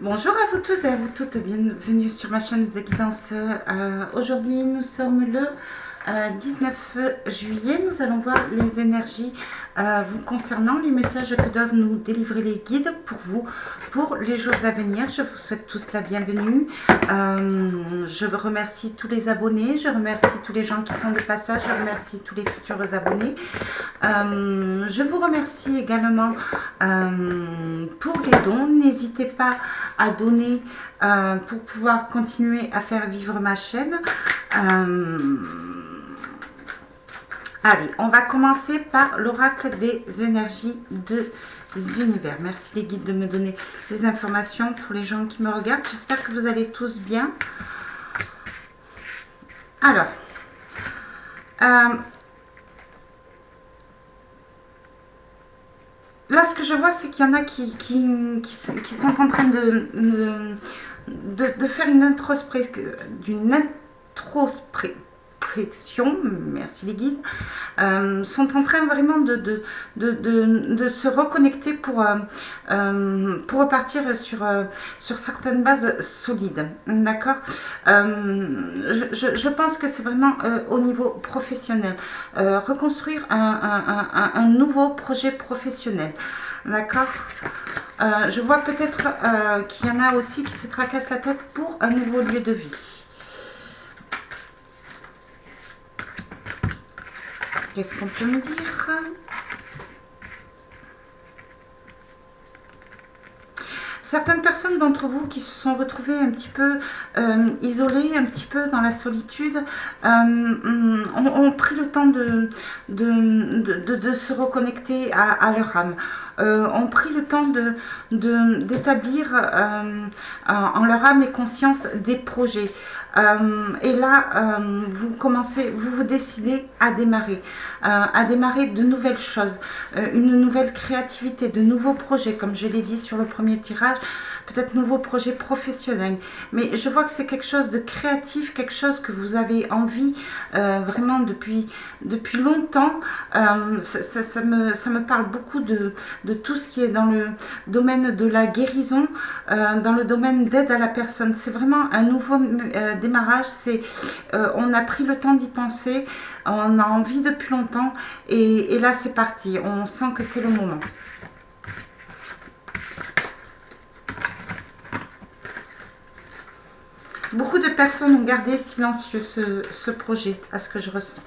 Bonjour à vous tous et à vous toutes, bienvenue sur ma chaîne de guidance. Aujourd'hui nous sommes le 19 juillet, nous allons voir les énergies vous concernant, les messages que doivent nous délivrer les guides pour vous, pour les jours à venir. Je vous souhaite tous la bienvenue. Je vous remercie tous les abonnés, je remercie tous les gens qui sont de passage, je remercie tous les futurs abonnés. Je vous remercie également pour les dons. N'hésitez pas à donner pour pouvoir continuer à faire vivre ma chaîne. Allez, on va commencer par l'oracle des énergies des univers. Merci les guides de me donner les informations pour les gens qui me regardent. J'espère que vous allez tous bien. Alors, là, ce que je vois, c'est qu'il y en a qui sont en train de faire une introspection, merci les guides, sont en train vraiment de se reconnecter pour repartir sur certaines bases solides. D'accord. Je pense que c'est vraiment au niveau professionnel. Reconstruire un nouveau projet professionnel. D'accord. Je vois peut-être qu'il y en a aussi qui se tracassent la tête pour un nouveau lieu de vie. Qu'est-ce qu'on peut me dire? Certaines personnes d'entre vous qui se sont retrouvées un petit peu isolées, un petit peu dans la solitude, ont pris le temps de se reconnecter à leur âme, ont pris le temps d'établir en leur âme et conscience des projets. Et là, vous décidez à démarrer de nouvelles choses, une nouvelle créativité, de nouveaux projets, comme je l'ai dit sur le premier tirage, peut-être nouveaux projets professionnels. Mais je vois que c'est quelque chose de créatif, quelque chose que vous avez envie vraiment depuis longtemps. Ça me parle beaucoup de tout ce qui est dans le domaine de la guérison, dans le domaine d'aide à la personne. C'est vraiment un nouveau démarrage. On a pris le temps d'y penser, on a envie depuis longtemps et là c'est parti. On sent que c'est le moment. Beaucoup de personnes ont gardé silencieux ce projet, à ce que je ressens.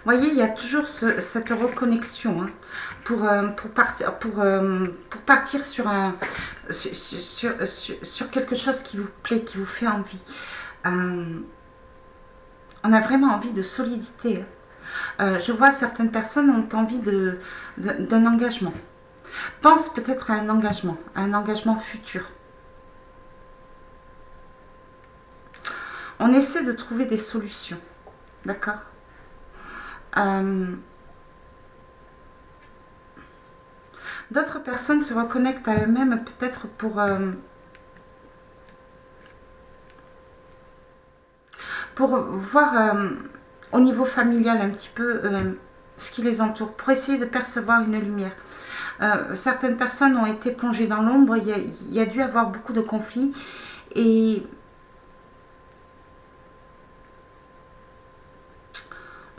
Vous voyez, il y a toujours cette reconnexion hein, pour partir sur quelque chose qui vous plaît, qui vous fait envie. On a vraiment envie de solidité. Je vois certaines personnes ont envie d'un engagement. Pense peut-être à un engagement futur. On essaie de trouver des solutions. D'accord. D'autres personnes se reconnectent à eux-mêmes peut-être pour voir au niveau familial un petit peu ce qui les entoure, pour essayer de percevoir une lumière. Certaines personnes ont été plongées dans l'ombre, il y a dû avoir beaucoup de conflits et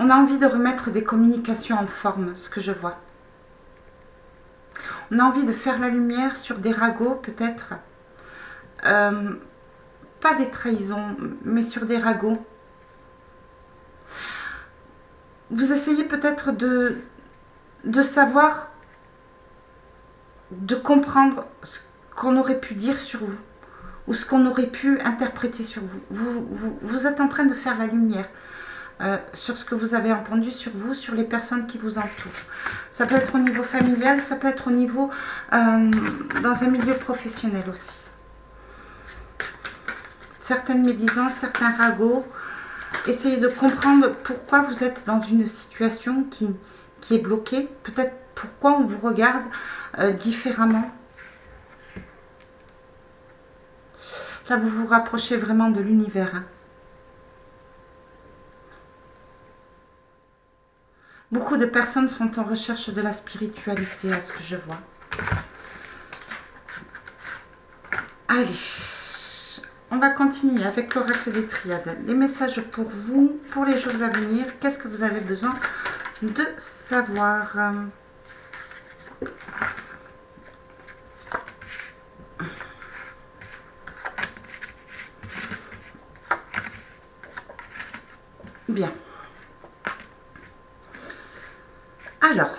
on a envie de remettre des communications en forme, ce que je vois. On a envie de faire la lumière sur des ragots peut-être, pas des trahisons, mais sur des ragots. Vous essayez peut-être de savoir, de comprendre ce qu'on aurait pu dire sur vous ou ce qu'on aurait pu interpréter sur vous. Vous êtes en train de faire la lumière sur ce que vous avez entendu sur vous, sur les personnes qui vous entourent. Ça peut être au niveau familial, ça peut être au niveau dans un milieu professionnel aussi. Certaines médisances, certains ragots. Essayez de comprendre pourquoi vous êtes dans une situation qui est bloquée. Peut-être pourquoi on vous regarde différemment. Là, vous vous rapprochez vraiment de l'univers. Hein. Beaucoup de personnes sont en recherche de la spiritualité, à ce que je vois. Allez, on va continuer avec l'oracle des triades. Les messages pour vous, pour les jours à venir. Qu'est-ce que vous avez besoin de savoir? Bien. Alors,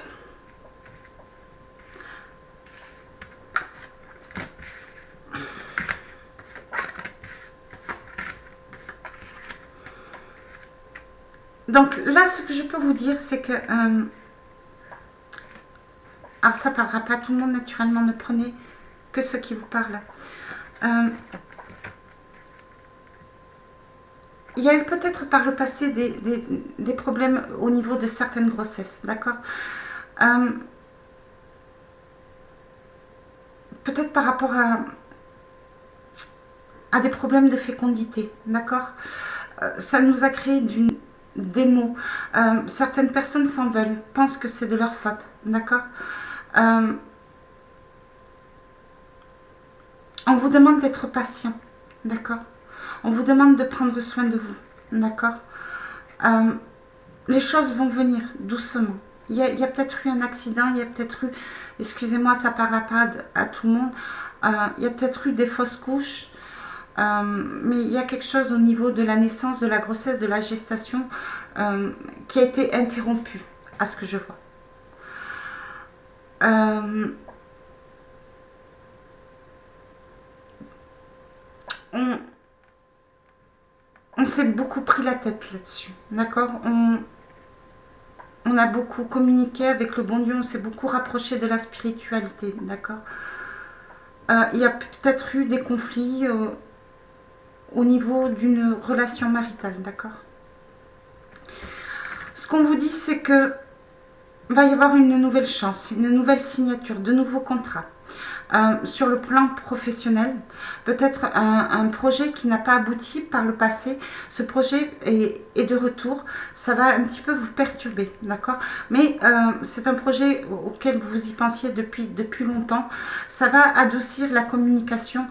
donc là, ce que je peux vous dire, c'est que... alors, ça ne parlera pas à tout le monde, naturellement, ne prenez que ce qui vous parle. Il y a eu peut-être par le passé des problèmes au niveau de certaines grossesses, d'accord? Peut-être par rapport à des problèmes de fécondité, d'accord? Ça nous a créé des maux. Certaines personnes s'en veulent, pensent que c'est de leur faute, d'accord? On vous demande d'être patient, d'accord? On vous demande de prendre soin de vous, d'accord? Les choses vont venir doucement. Il y a peut-être eu un accident, il y a peut-être eu, excusez-moi, ça ne parle pas à tout le monde, il y a peut-être eu des fausses couches, mais il y a quelque chose au niveau de la naissance, de la grossesse, de la gestation qui a été interrompu, à ce que je vois. On s'est beaucoup pris la tête là-dessus, d'accord? On a beaucoup communiqué avec le bon Dieu, on s'est beaucoup rapproché de la spiritualité, d'accord? Il y a peut-être eu des conflits au niveau d'une relation maritale, d'accord? Ce qu'on vous dit, c'est que va y avoir une nouvelle chance, une nouvelle signature, de nouveaux contrats. Sur le plan professionnel, peut-être un projet qui n'a pas abouti par le passé, ce projet est de retour, ça va un petit peu vous perturber, d'accord? Mais c'est un projet auquel vous y pensiez depuis longtemps, ça va adoucir la communication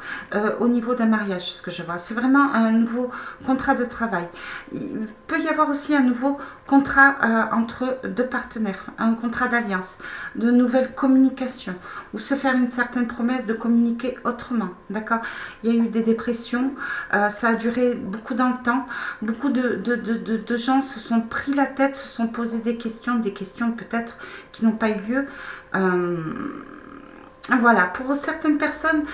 au niveau d'un mariage, ce que je vois. C'est vraiment un nouveau contrat de travail. Il peut y avoir aussi un nouveau contrat entre deux partenaires, un contrat d'alliance, de nouvelles communications, ou se faire une certaine promesse de communiquer autrement, d'accord? Il y a eu des dépressions, ça a duré beaucoup dans le temps, beaucoup de gens se sont pris la tête, se sont posé des questions peut-être qui n'ont pas eu lieu. Voilà, pour certaines personnes,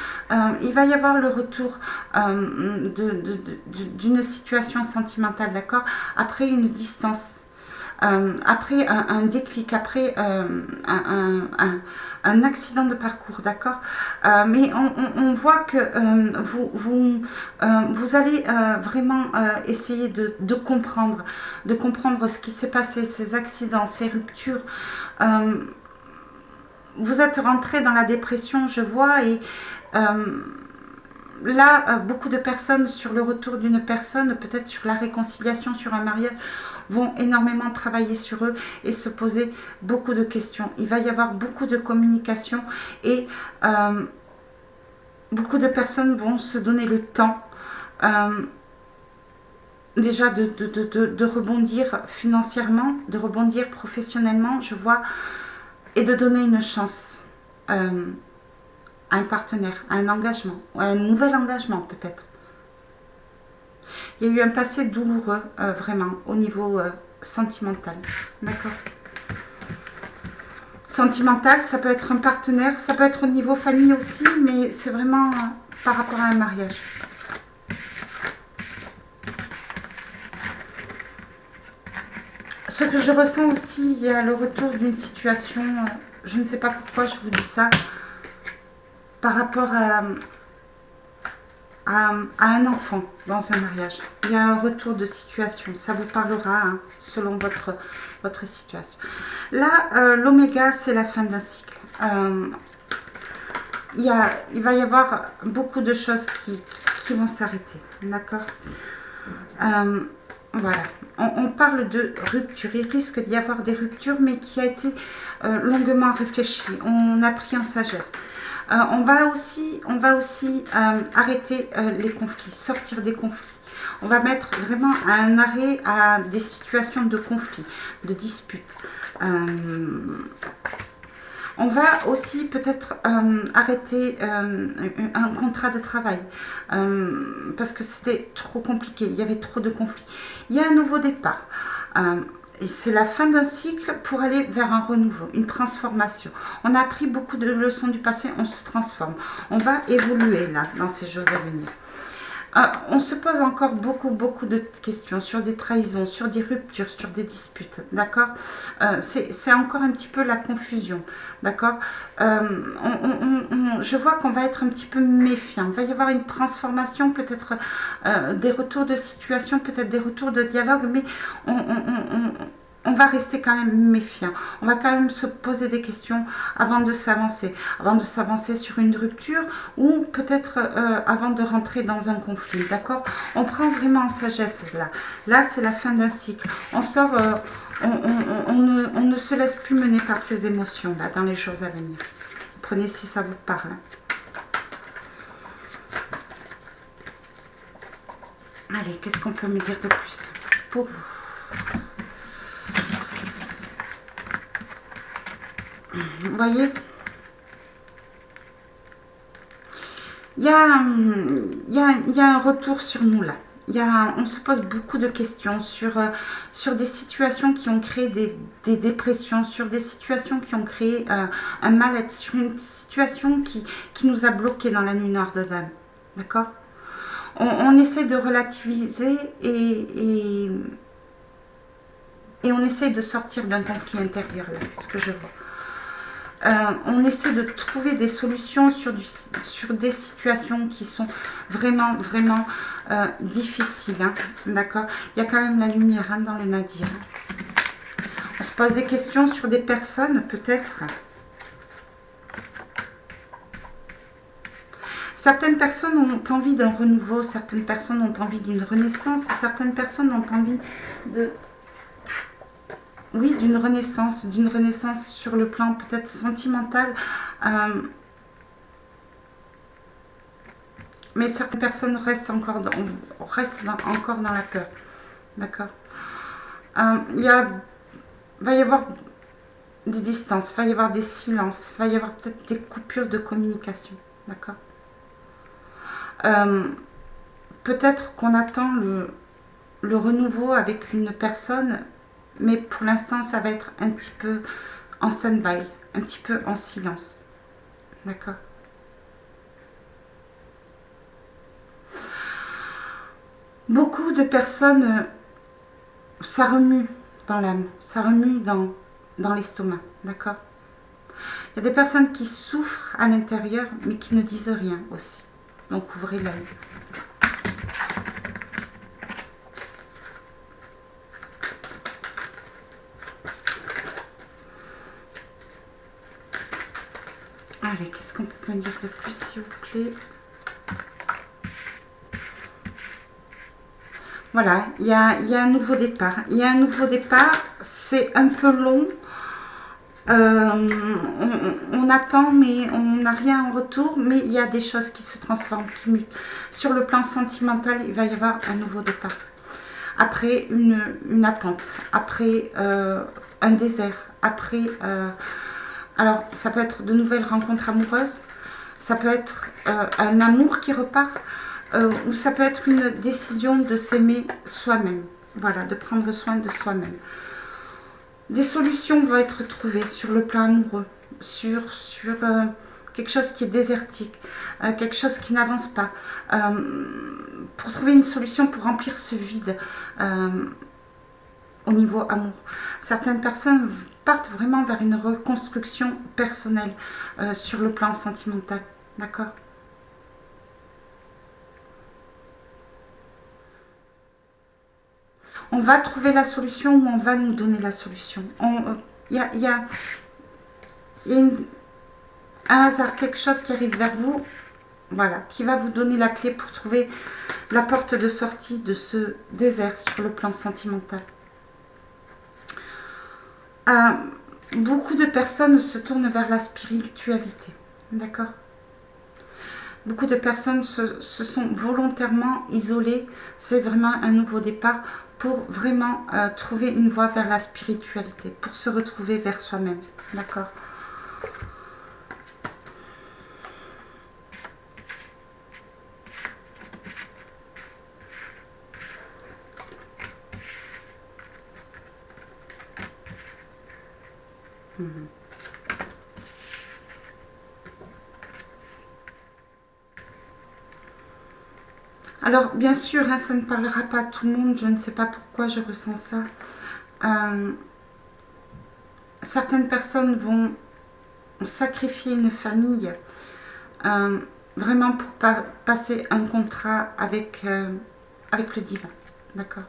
il va y avoir le retour d'une situation sentimentale, d'accord? Après une distance. Après un déclic, après un accident de parcours, d'accord? Mais on voit que vous allez vraiment essayer de comprendre ce qui s'est passé, ces accidents, ces ruptures. Vous êtes rentré dans la dépression, je vois, et là, beaucoup de personnes sur le retour d'une personne, peut-être sur la réconciliation, sur un mariage, vont énormément travailler sur eux et se poser beaucoup de questions. Il va y avoir beaucoup de communication et beaucoup de personnes vont se donner le temps déjà de rebondir financièrement, de rebondir professionnellement, je vois, et de donner une chance à un partenaire, à un engagement, ou à un nouvel engagement peut-être. Il y a eu un passé douloureux, vraiment, au niveau sentimental. D'accord? Sentimental, ça peut être un partenaire, ça peut être au niveau famille aussi, mais c'est vraiment par rapport à un mariage. Ce que je ressens aussi, il y a le retour d'une situation, je ne sais pas pourquoi je vous dis ça, par rapport à un enfant dans un mariage. Il y a un retour de situation, ça vous parlera hein, selon votre situation. Là, l'oméga, c'est la fin d'un cycle. Il va y avoir beaucoup de choses qui vont s'arrêter, d'accord? Voilà, on parle de rupture. Il risque d'y avoir des ruptures, mais qui a été longuement réfléchi. On a pris en sagesse. On va aussi arrêter les conflits, sortir des conflits. On va mettre vraiment un arrêt à des situations de conflit, de dispute. On va aussi peut-être arrêter un contrat de travail parce que c'était trop compliqué, il y avait trop de conflits. Il y a un nouveau départ. Et c'est la fin d'un cycle pour aller vers un renouveau, une transformation. On a appris beaucoup de leçons du passé, on se transforme. On va évoluer là, dans ces jours à venir. On se pose encore beaucoup de questions sur des trahisons, sur des ruptures, sur des disputes, d'accord. C'est encore un petit peu la confusion, d'accord. Je vois qu'on va être un petit peu méfiant, il va y avoir une transformation, peut-être des retours de situation, peut-être des retours de dialogue, mais on va rester quand même méfiant. On va quand même se poser des questions avant de s'avancer sur une rupture ou peut-être avant de rentrer dans un conflit, d'accord. On prend vraiment en sagesse là. Là, c'est la fin d'un cycle. On sort, on ne se laisse plus mener par ces émotions là dans les jours à venir. Prenez si ça vous parle. Allez, qu'est-ce qu'on peut me dire de plus pour vous? Vous voyez, il y a un retour sur nous là. On se pose beaucoup de questions sur des situations qui ont créé des dépressions, sur des situations qui ont créé un mal-être, sur une situation qui nous a bloqués dans la nuit noire de l'âme. D'accord. On essaie de relativiser et on essaie de sortir d'un conflit intérieur là, ce que je vois. On essaie de trouver des solutions sur des situations qui sont vraiment difficiles. Hein, d'accord. Il y a quand même la lumière hein, dans le Nadir. On se pose des questions sur des personnes, peut-être. Certaines personnes ont envie d'un renouveau, certaines personnes ont envie d'une renaissance, certaines personnes ont envie de... Oui, d'une renaissance sur le plan peut-être sentimental. Mais certaines personnes restent encore dans la peur. D'accord. Va y avoir des distances, va y avoir des silences, va y avoir peut-être des coupures de communication. D'accord. Peut-être qu'on attend le renouveau avec une personne, mais pour l'instant, ça va être un petit peu en stand-by, un petit peu en silence. D'accord. Beaucoup de personnes, ça remue dans l'âme, ça remue dans l'estomac. D'accord. Il y a des personnes qui souffrent à l'intérieur, mais qui ne disent rien aussi. Donc, ouvrez l'œil. Allez, qu'est-ce qu'on peut me dire de plus, s'il vous plaît? Voilà, il y a un nouveau départ. Il y a un nouveau départ, c'est un peu long. On attend, mais on n'a rien en retour. Mais il y a des choses qui se transforment, qui mutent. Sur le plan sentimental, il va y avoir un nouveau départ. Après une attente, après un désert, après... alors, ça peut être de nouvelles rencontres amoureuses, ça peut être un amour qui repart, ou ça peut être une décision de s'aimer soi-même, voilà, de prendre soin de soi-même. Des solutions vont être trouvées sur le plan amoureux, sur quelque chose qui est désertique, quelque chose qui n'avance pas, pour trouver une solution pour remplir ce vide au niveau amour. Certaines personnes partent vraiment vers une reconstruction personnelle sur le plan sentimental. D'accord. On va trouver la solution ou on va nous donner la solution. Il y a un hasard, quelque chose qui arrive vers vous Voilà, qui va vous donner la clé pour trouver la porte de sortie de ce désert sur le plan sentimental. Beaucoup de personnes se tournent vers la spiritualité, d'accord? Beaucoup de personnes se sont volontairement isolées. C'est vraiment un nouveau départ pour vraiment trouver une voie vers la spiritualité, pour se retrouver vers soi-même, d'accord? Alors, bien sûr, hein, ça ne parlera pas à tout le monde. Je ne sais pas pourquoi je ressens ça. Certaines personnes vont sacrifier une famille vraiment pour passer un contrat avec le divin. D'accord,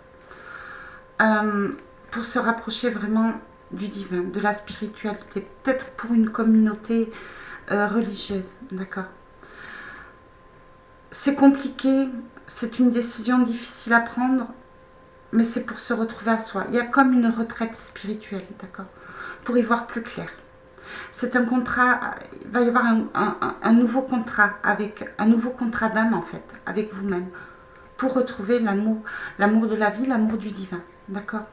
pour se rapprocher vraiment du divin, de la spiritualité. Peut-être pour une communauté religieuse. D'accord. C'est compliqué, c'est une décision difficile à prendre, mais c'est pour se retrouver à soi. Il y a comme une retraite spirituelle, d'accord, pour y voir plus clair. C'est un contrat, il va y avoir un nouveau contrat, avec un nouveau contrat d'âme en fait, avec vous-même, pour retrouver l'amour de la vie, l'amour du divin, d'accord,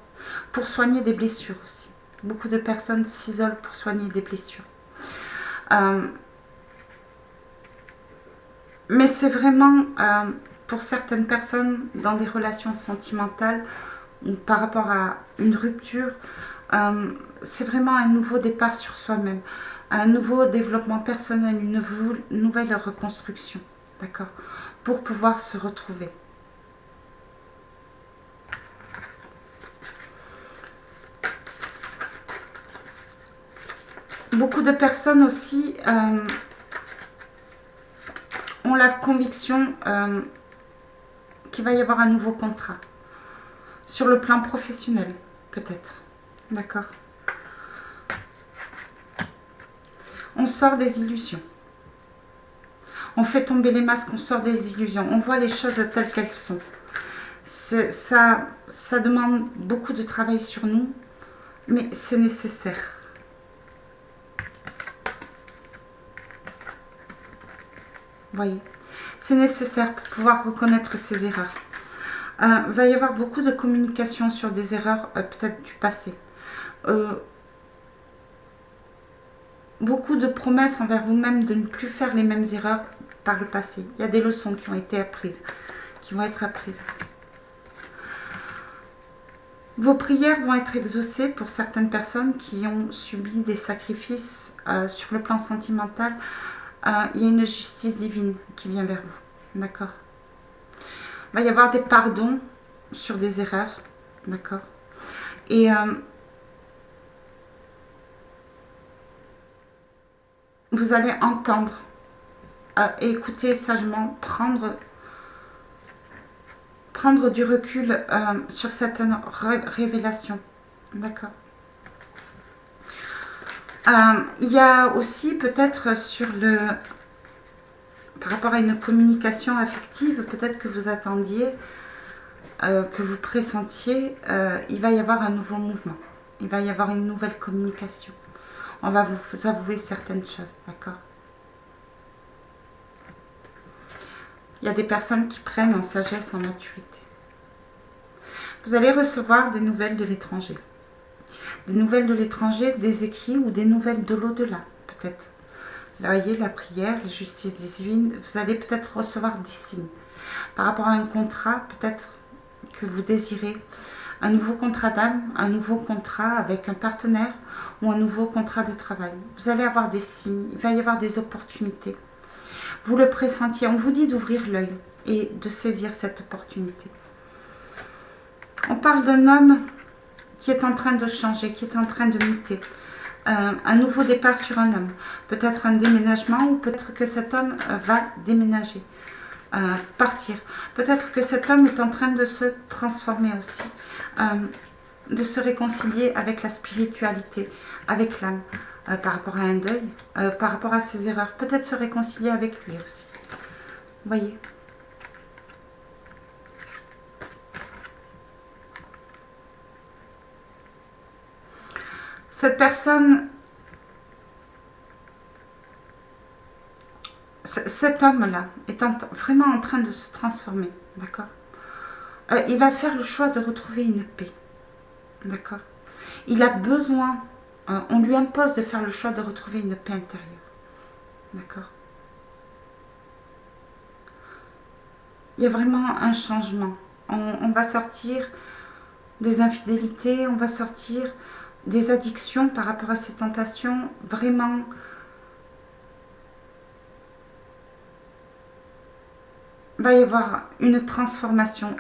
pour soigner des blessures aussi. Beaucoup de personnes s'isolent pour soigner des blessures. Mais c'est vraiment, pour certaines personnes, dans des relations sentimentales, ou par rapport à une rupture, c'est vraiment un nouveau départ sur soi-même, un nouveau développement personnel, une nouvelle reconstruction, d'accord, pour pouvoir se retrouver. Beaucoup de personnes aussi ont la conviction qu'il va y avoir un nouveau contrat. Sur le plan professionnel, peut-être. D'accord. On sort des illusions. On fait tomber les masques, on sort des illusions. On voit les choses telles qu'elles sont. Ça demande beaucoup de travail sur nous, mais c'est nécessaire. Voyez, c'est nécessaire pour pouvoir reconnaître ses erreurs. Il va y avoir beaucoup de communication sur des erreurs peut-être du passé. Beaucoup de promesses envers vous-même de ne plus faire les mêmes erreurs par le passé. Il y a des leçons qui ont été apprises, qui vont être apprises. Vos prières vont être exaucées pour certaines personnes qui ont subi des sacrifices sur le plan sentimental. Il y a une justice divine qui vient vers vous. D'accord. Il va y avoir des pardons sur des erreurs. D'accord. Et vous allez entendre et écouter sagement, prendre du recul sur certaines révélations. D'accord. Il y a aussi peut-être par rapport à une communication affective, peut-être que vous attendiez, que vous pressentiez, il va y avoir un nouveau mouvement. Il va y avoir une nouvelle communication. On va vous avouer certaines choses, d'accord? Il y a des personnes qui prennent en sagesse, en maturité. Vous allez recevoir des nouvelles de l'étranger. Des nouvelles de l'étranger, des écrits ou des nouvelles de l'au-delà, peut-être. Là, vous voyez, la prière, la justice divine, vous allez peut-être recevoir des signes. Par rapport à un contrat, peut-être que vous désirez un nouveau contrat d'âme, un nouveau contrat avec un partenaire ou un nouveau contrat de travail. Vous allez avoir des signes, il va y avoir des opportunités. Vous le pressentiez, on vous dit d'ouvrir l'œil et de saisir cette opportunité. On parle d'un homme qui est en train de changer, qui est en train de muter. Un nouveau départ sur un homme. Peut-être un déménagement ou peut-être que cet homme va déménager, partir. Peut-être que cet homme est en train de se transformer aussi, de se réconcilier avec la spiritualité, avec l'âme, par rapport à un deuil, par rapport à ses erreurs. Peut-être se réconcilier avec lui aussi. Voyez. Cette personne, cet homme-là est vraiment en train de se transformer, d'accord. Il va faire le choix de retrouver une paix, d'accord. Il a besoin, on lui impose de faire le choix de retrouver une paix intérieure, d'accord. Il y a vraiment un changement. On va sortir des infidélités, on va sortir des addictions par rapport à ces tentations. Vraiment, il va y avoir une transformation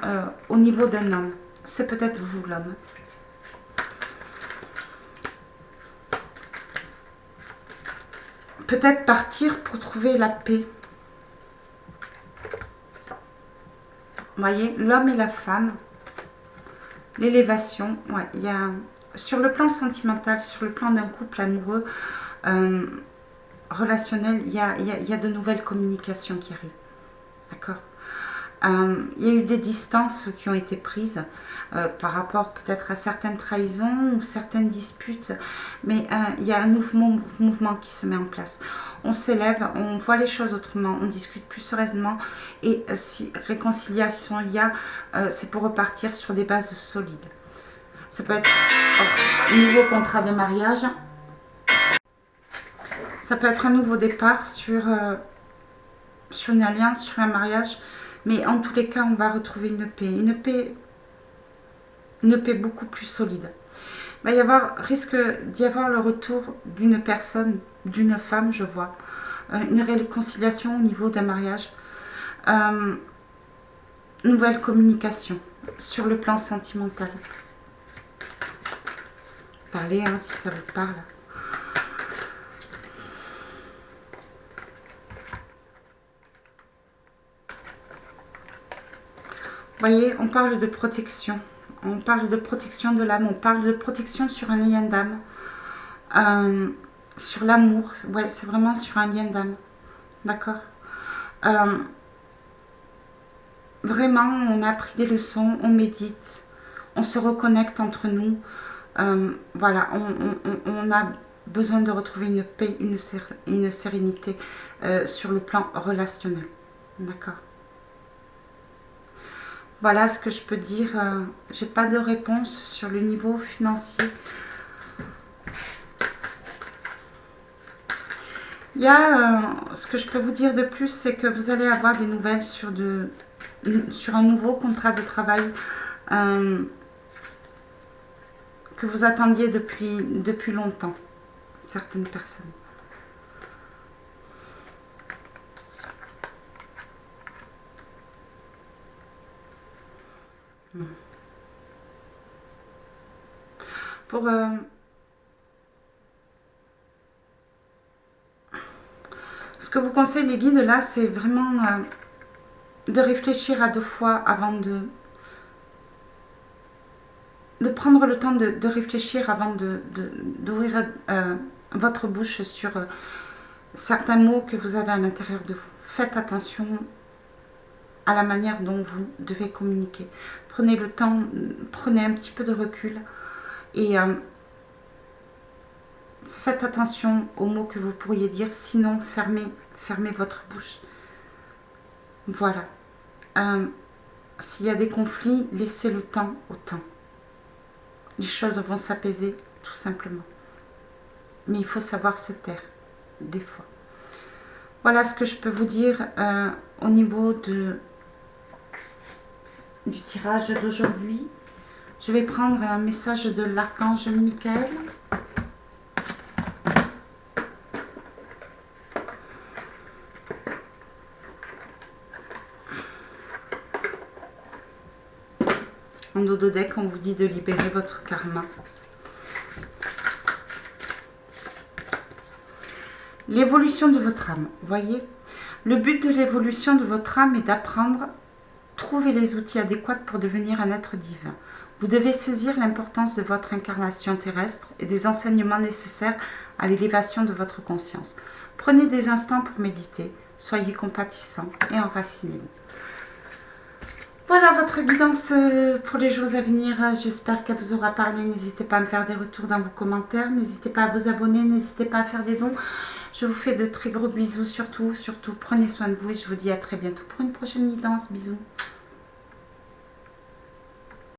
au niveau d'un homme. C'est peut-être vous, l'homme. Peut-être partir pour trouver la paix. Vous voyez, l'homme et la femme, l'élévation, ouais, il y a, sur le plan sentimental, sur le plan d'un couple amoureux, relationnel, il y a de nouvelles communications qui arrivent. D'accord. Il y a eu des distances qui ont été prises par rapport peut-être à certaines trahisons ou certaines disputes, mais il y a un mouvement qui se met en place. On s'élève, on voit les choses autrement, on discute plus sereinement, et si réconciliation il y a, c'est pour repartir sur des bases solides. Ça peut être un nouveau contrat de mariage, ça peut être un nouveau départ sur une alliance, sur un mariage, mais en tous les cas, on va retrouver une paix beaucoup plus solide. Il va y avoir, risque d'y avoir le retour d'une personne, d'une femme, je vois, une réconciliation au niveau d'un mariage, nouvelle communication sur le plan sentimental. Parlez, hein, si ça vous parle. Vous voyez, on parle de protection. On parle de protection de l'âme. On parle de protection sur un lien d'âme. Sur l'amour. Ouais, c'est vraiment sur un lien d'âme. D'accord. Vraiment, on a appris des leçons. On médite. On se reconnecte entre nous. Voilà, on a besoin de retrouver une paix, une sérénité sur le plan relationnel. D'accord. Voilà ce que je peux dire. J'ai pas de réponse sur le niveau financier. Il y a ce que je peux vous dire de plus, c'est que vous allez avoir des nouvelles sur un nouveau contrat de travail que vous attendiez depuis longtemps, certaines personnes. Pour ce que vous conseillent les guides là, c'est vraiment de réfléchir à 2 fois avant de prendre le temps de réfléchir avant d'ouvrir votre bouche sur certains mots que vous avez à l'intérieur de vous. Faites attention à la manière dont vous devez communiquer. Prenez le temps, prenez un petit peu de recul et faites attention aux mots que vous pourriez dire, sinon fermez votre bouche. Voilà. S'il y a des conflits, laissez le temps au temps. Les choses vont s'apaiser tout simplement. Mais il faut savoir se taire, des fois. Voilà ce que je peux vous dire au niveau du tirage d'aujourd'hui. Je vais prendre un message de l'archange Michael. En dos de deck, on vous dit de libérer votre karma. L'évolution de votre âme, voyez. Le but de l'évolution de votre âme est d'apprendre, trouver les outils adéquats pour devenir un être divin. Vous devez saisir l'importance de votre incarnation terrestre et des enseignements nécessaires à l'élévation de votre conscience. Prenez des instants pour méditer. Soyez compatissants et enracinez-vous. Voilà votre guidance pour les jours à venir. J'espère qu'elle vous aura parlé. N'hésitez pas à me faire des retours dans vos commentaires. N'hésitez pas à vous abonner. N'hésitez pas à faire des dons. Je vous fais de très gros bisous. Surtout, prenez soin de vous et je vous dis à très bientôt pour une prochaine guidance. Bisous.